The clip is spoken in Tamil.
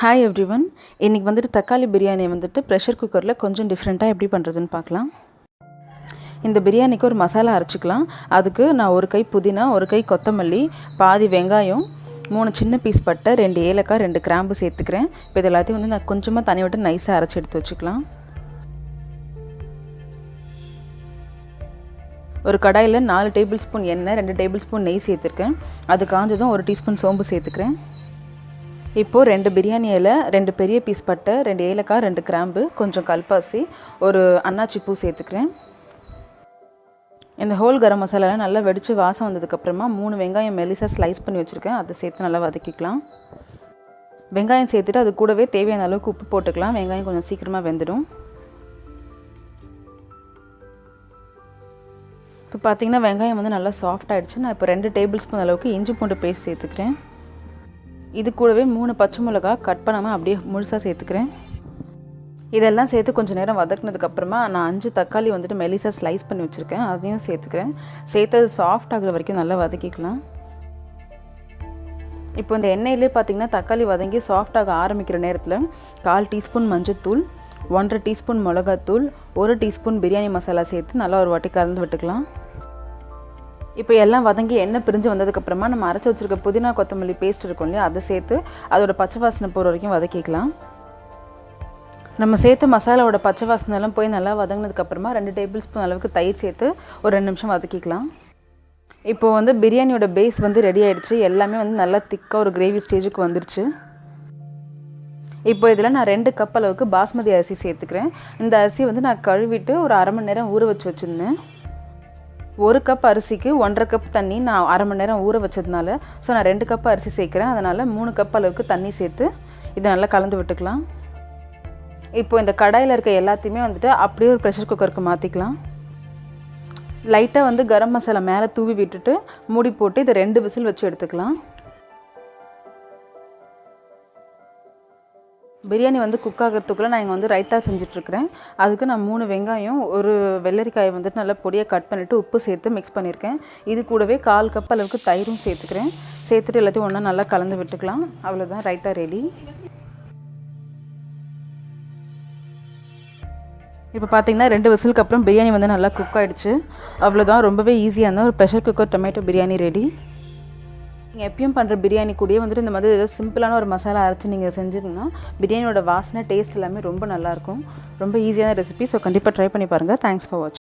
Hi everyone. இன்றைக்கி வந்துட்டு தக்காளி பிரியாணி வந்துட்டு ப்ரெஷர் குக்கரில் கொஞ்சம் டிஃப்ரெண்ட்டாக எப்படி பண்ணுறதுன்னு பார்க்கலாம். இந்த பிரியாணிக்கு ஒரு மசாலா அரைச்சிக்கலாம். அதுக்கு நான் ஒரு கை புதினா, ஒரு கை கொத்தமல்லி, பாதி வெங்காயம், 3 சின்ன பீஸ் பட்டை, 2 ஏலக்காய், 2 கிராம்பு சேர்த்துக்கிறேன். இப்போ இது எல்லாத்தையும் வந்து நான் கொஞ்சமாக தண்ணி விட்டு நைஸாக அரைச்சி எடுத்து வச்சுக்கலாம். ஒரு கடாயில் 4 டேபிள் ஸ்பூன் எண்ணெய், 2 டேபிள் ஸ்பூன் நெய் சேர்த்துருக்கேன். அது காஞ்சதும் 1 டீஸ்பூன் சோம்பு சேர்த்துக்கிறேன். இப்போது 2 பிரியாணி இலை, 2 பெரிய பீஸ் பட்டை, 2 ஏலக்காய், 2 கிராம்பு, கொஞ்சம் கல்பாசி, ஒரு அன்னாச்சி பூ சேர்த்துக்கிறேன். இந்த ஹோல் கரம் மசாலாலாம் நல்லா வெடித்து வாசம் வந்ததுக்கப்புறமா 3 வெங்காயம் மெலிசாக ஸ்லைஸ் பண்ணி வச்சுருக்கேன். அதை சேர்த்து நல்லா வதக்கிக்கலாம். வெங்காயம் சேர்த்துட்டு அது கூடவே தேவையான அளவுக்கு உப்பு போட்டுக்கலாம். வெங்காயம் கொஞ்சம் சீக்கிரமாக வெந்துடும். இப்போ பார்த்திங்கன்னா வெங்காயம் வந்து நல்லா சாஃப்ட் ஆகிடுச்சு. நான் இப்போ 2 டேபிள் ஸ்பூன் அளவுக்கு இஞ்சி பூண்டு பேஸ்ட் சேர்த்துக்கிறேன். இது கூடவே 3 பச்சை மிளகா கட் பண்ணாமல் அப்படியே முழுசாக சேர்த்துக்கிறேன். இதெல்லாம் சேர்த்து கொஞ்சம் நேரம் வதக்குனதுக்கப்புறமா நான் 5 தக்காளி வந்துட்டு மெலிசாக ஸ்லைஸ் பண்ணி வச்சுருக்கேன். அதையும் சேர்த்துக்கிறேன். சேர்த்தது சாஃப்ட் ஆகிற வரைக்கும் நல்லா வதக்கிக்கலாம். இப்போ இந்த எண்ணெயிலே பார்த்திங்கன்னா தக்காளி வதங்கி சாஃப்டாக ஆரம்பிக்கிற நேரத்தில் 1/4 டீஸ்பூன் மஞ்சள்தூள், 1/2 டீஸ்பூன் மிளகாத்தூள், 1 டீஸ்பூன் பிரியாணி மசாலா சேர்த்து நல்லா ஒரு வாட்டி கலந்து விட்டுக்கலாம். இப்போ எல்லாம் வதங்கி எண்ணெய் பிரிஞ்சு வந்ததுக்கப்புறமா நம்ம அரைச்சி வச்சுருக்க புதினா கொத்தமல்லி பேஸ்ட் இருக்கும் இல்லையா, அதை சேர்த்து அதோட பச்சை வாசனை போகிற வரைக்கும் வதக்கிக்கலாம். நம்ம சேர்த்து மசாலாவோட பச்சை வாசனைலாம் போய் நல்லா வதங்கினதுக்கப்புறமா 2 டேபிள் ஸ்பூன் அளவுக்கு தயிர் சேர்த்து ஒரு 2 நிமிஷம் வதக்கிக்கலாம். இப்போது வந்து பிரியாணியோட பேஸ் வந்து ரெடி ஆகிடுச்சு. எல்லாமே வந்து நல்லா திக்காக ஒரு கிரேவி ஸ்டேஜுக்கு வந்துருச்சு. இப்போ இதில் நான் 2 கப் அளவுக்கு பாஸ்மதி அரிசி சேர்த்துக்கிறேன். இந்த அரிசி வந்து நான் கழுவிட்டு ஒரு அரை மணி நேரம் ஊற வச்சு வச்சுருந்தேன். 1 கப் அரிசிக்கு 1.5 கப் தண்ணி நான் அரை மணி நேரம் ஊற வச்சதுனால நான் 2 கப் அரிசி சேர்க்குறேன். அதனால் 3 கப் அளவுக்கு தண்ணி சேர்த்து இதை நல்லா கலந்து விட்டுக்கலாம். இப்போ இந்த கடாயில் இருக்க எல்லாத்தையுமே வந்துட்டு அப்படியே ஒரு ப்ரெஷர் குக்கருக்கு மாற்றிக்கலாம். லைட்டாக வந்து கரம் மசாலா மேலே தூவி விட்டுட்டு மூடி போட்டு இதை 2 விசில் வச்சு எடுத்துக்கலாம். பிரியாணி வந்து குக் ஆகிறதுக்குள்ளே நான் இங்கே வந்து ரைத்தா செஞ்சிட்ருக்கிறேன். அதுக்கு நான் 3 வெங்காயம், ஒரு வெள்ளரிக்காயை வந்துட்டு நல்லா பொடியாக கட் பண்ணிவிட்டு உப்பு சேர்த்து மிக்ஸ் பண்ணியிருக்கேன். இது கூடவே 1/4 கப் அளவுக்கு தயிரும் சேர்த்துக்கிறேன். சேர்த்துட்டு எல்லாத்தையும் ஒன்றா நல்லா கலந்து விட்டுக்கலாம். அவ்வளோதான், ரைத்தா ரெடி. இப்போ பார்த்திங்கன்னா 2 விசிலுக்கு அப்புறம் பிரியாணி வந்து நல்லா குக் ஆகிடுச்சு. அவ்வளோதான், ரொம்பவே ஈஸியான ஒரு pressure cooker tomato biryani ready. நீங்கள் எப்பயும் பண்ணுற பிரியாணி கூடயே வந்துட்டு இந்த மாதிரி ஏதோ சிம்பிளான ஒரு மசாலா அரைச்சி நீங்கள் செஞ்சுங்கன்னா பிரியாணியோட வாசனை டேஸ்ட் எல்லாமே ரொம்ப நல்லாயிருக்கும். ரொம்ப ஈஸியான ரெசிபி. ஸோ கண்டிப்பாக ட்ரை பண்ணி பாருங்கள். தேங்க்ஸ் ஃபார் வாட்சிங்.